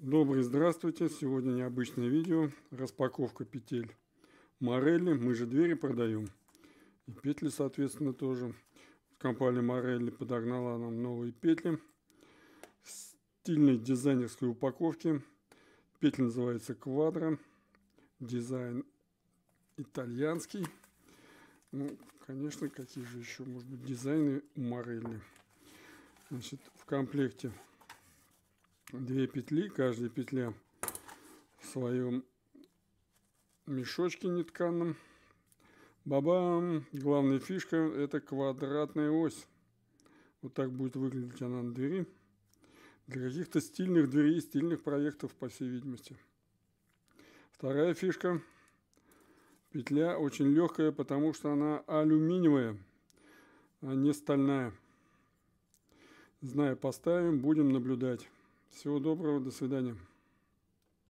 Добрый здравствуйте! Сегодня необычное видео. Распаковка петель Морелли. Мы же двери продаем. И петли, соответственно, тоже. Компания Морелли подогнала нам новые петли. В стильной дизайнерской упаковке. Петля называется Квадро. Дизайн итальянский. Ну, конечно, какие же еще, может быть, дизайны у Морелли. Значит, в комплекте две петли, каждая петля в своем мешочке нетканом. Бабам! Главная фишка — это квадратная ось. Вот так будет выглядеть она на двери. Для каких-то стильных дверей, стильных проектов, по всей видимости. Вторая фишка. Петля очень легкая, потому что она алюминиевая, а не стальная. Зная, поставим, будем наблюдать. Всего доброго, до свидания.